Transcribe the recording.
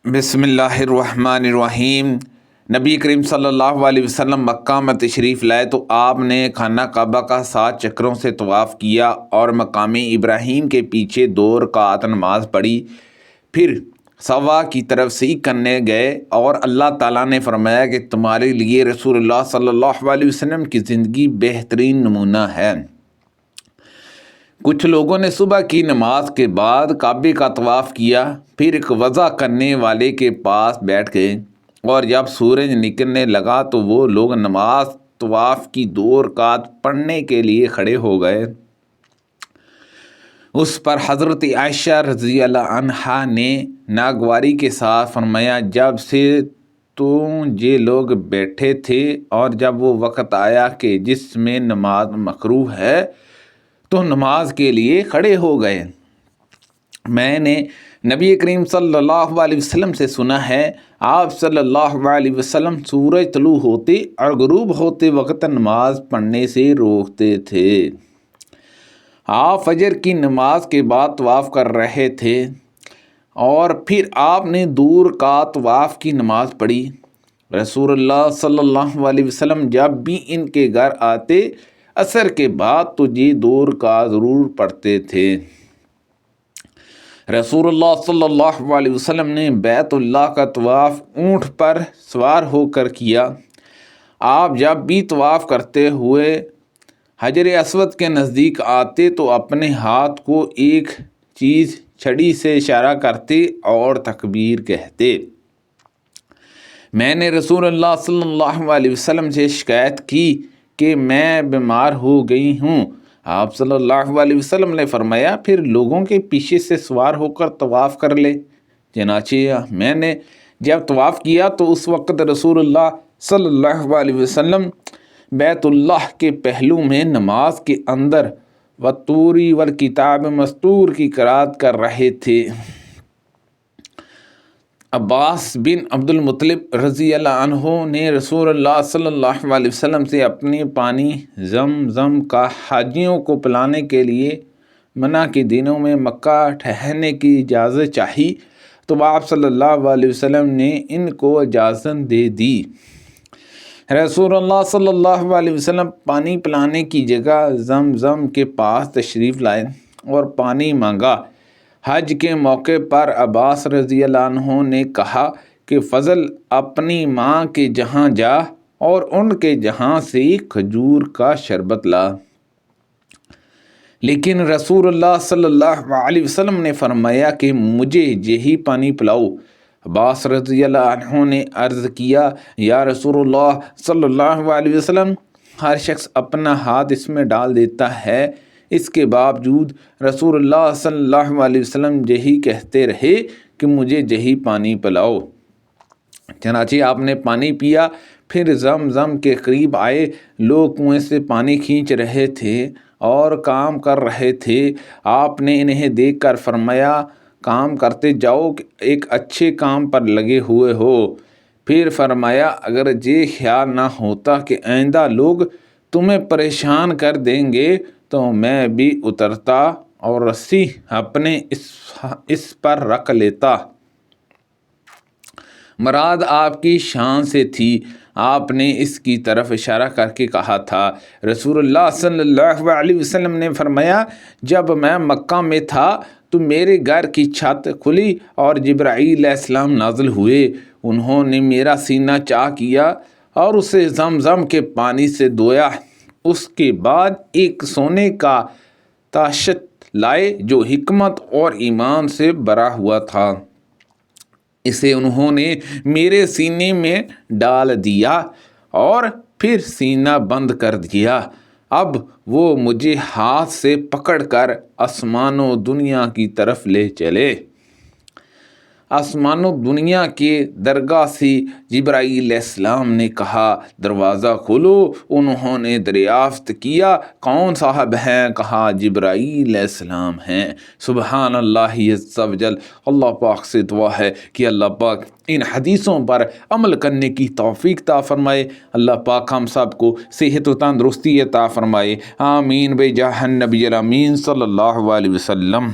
بسم اللہ الرحمن الرحیم۔ نبی کریم صلی اللہ علیہ وسلم مکہ میں تشریف لائے تو آپ نے خانہ کعبہ کا 7 چکروں سے طواف کیا اور مقام ابراہیم کے پیچھے 2 رکعت نماز پڑھی، پھر صفا کی طرف سے کرنے گئے اور اللہ تعالیٰ نے فرمایا کہ تمہارے لیے رسول اللہ صلی اللہ علیہ وسلم کی زندگی بہترین نمونہ ہے۔ کچھ لوگوں نے صبح کی نماز کے بعد کعبے کا طواف کیا، پھر ایک وضع کرنے والے کے پاس بیٹھ گئے اور جب سورج نکلنے لگا تو وہ لوگ نماز طواف کی 2 رکعت پڑھنے کے لیے کھڑے ہو گئے۔ اس پر حضرت عائشہ رضی اللہ عنہا نے ناگواری کے ساتھ فرمایا، جب سے تو یہ لوگ بیٹھے تھے اور جب وہ وقت آیا کہ جس میں نماز مکروہ ہے تو نماز کے لیے کھڑے ہو گئے۔ میں نے نبی کریم صلی اللہ علیہ وسلم سے سنا ہے، آپ صلی اللہ علیہ وسلم سورج طلوع ہوتے اور غروب ہوتے وقت نماز پڑھنے سے روکتے تھے۔ آپ فجر کی نماز کے بعد طواف کر رہے تھے اور پھر آپ نے 2 رکعت طواف کی نماز پڑھی۔ رسول اللہ صلی اللہ علیہ وسلم جب بھی ان کے گھر آتے عصر کے بعد تو یہ 2 رکعت ضرور پڑھتے تھے۔ رسول اللہ صلی اللہ علیہ وسلم نے بیت اللہ کا طواف اونٹ پر سوار ہو کر کیا۔ آپ جب بھی طواف کرتے ہوئے حجر اسود کے نزدیک آتے تو اپنے ہاتھ کو ایک چیز چھڑی سے اشارہ کرتے اور تکبیر کہتے۔ میں نے رسول اللہ صلی اللہ علیہ وسلم سے شکایت کی کہ میں بیمار ہو گئی ہوں۔ آپ صلی اللہ علیہ وسلم نے فرمایا، پھر لوگوں کے پیچھے سے سوار ہو کر طواف کر لے۔ چنانچہ میں نے جب طواف کیا تو اس وقت رسول اللہ صلی اللہ علیہ وسلم بیت اللہ کے پہلو میں نماز کے اندر وَالطُّورِ وَالْكِتَابِ مَسْطُورِ کی قرأت کر رہے تھے۔ عباس بن عبد المطلب رضی اللہ عنہ نے رسول اللہ صلی اللہ علیہ وسلم سے اپنی پانی زمزم کا حاجیوں کو پلانے کے لیے منع کے دنوں میں مکہ ٹھہرنے کی اجازت چاہی تو آپ صلی اللہ علیہ وسلم نے ان کو اجازت دے دی۔ رسول اللہ صلی اللہ علیہ وسلم پانی پلانے کی جگہ زمزم کے پاس تشریف لائے اور پانی مانگا۔ حج کے موقع پر عباس رضی اللہ عنہ نے کہا کہ فضل اپنی ماں کے جہاں جا اور ان کے جہاں سے کھجور کا شربت لا۔ لیکن رسول اللہ صلی اللہ علیہ وسلم نے فرمایا کہ مجھے یہی پانی پلاؤ۔ عباس رضی اللہ عنہ نے عرض کیا، یا رسول اللہ صلی اللہ علیہ وسلم، ہر شخص اپنا ہاتھ اس میں ڈال دیتا ہے، اس کے باوجود رسول اللہ صلی اللہ علیہ وسلم یہی کہتے رہے کہ مجھے یہی پانی پلاؤ۔ چنانچہ آپ نے پانی پیا، پھر زمزم کے قریب آئے۔ لوگ کنویں سے پانی کھینچ رہے تھے اور کام کر رہے تھے۔ آپ نے انہیں دیکھ کر فرمایا، کام کرتے جاؤ، ایک اچھے کام پر لگے ہوئے ہو۔ پھر فرمایا، اگر یہ خیال نہ ہوتا کہ آئندہ لوگ تمہیں پریشان کر دیں گے تو میں بھی اترتا اور رسی اپنے اس پر رکھ لیتا۔ مراد آپ کی شان سے تھی۔ آپ نے اس کی طرف اشارہ کر کے کہا تھا۔ رسول اللہ صلی اللہ علیہ وسلم نے فرمایا، جب میں مکہ میں تھا تو میرے گھر کی چھت کھلی اور جبرائیل علیہ السلام نازل ہوئے۔ انہوں نے میرا سینہ چاک کیا اور اسے زمزم کے پانی سے دھویا۔ اس کے بعد ایک سونے کا تاشت لائے جو حکمت اور ایمان سے بھرا ہوا تھا۔ اسے انہوں نے میرے سینے میں ڈال دیا اور پھر سینہ بند کر دیا۔ اب وہ مجھے ہاتھ سے پکڑ کر آسمان و دنیا کی طرف لے چلے۔ آسمان و دنیا کے درگاہ سے جبرائیل علیہ السلام نے کہا، دروازہ کھولو۔ انہوں نے دریافت کیا، کون صاحب ہیں؟ کہا، جبرائیل علیہ السلام ہیں۔ سبحان اللہ عز و جل۔ اللہ پاک سے دعا ہے کہ اللہ پاک ان حدیثوں پر عمل کرنے کی توفیق عطا فرمائے۔ اللہ پاک ہم سب کو صحت و تندرستی عطا فرمائے۔ آمین بجاہ النبی الامین صلی اللہ علیہ وسلم۔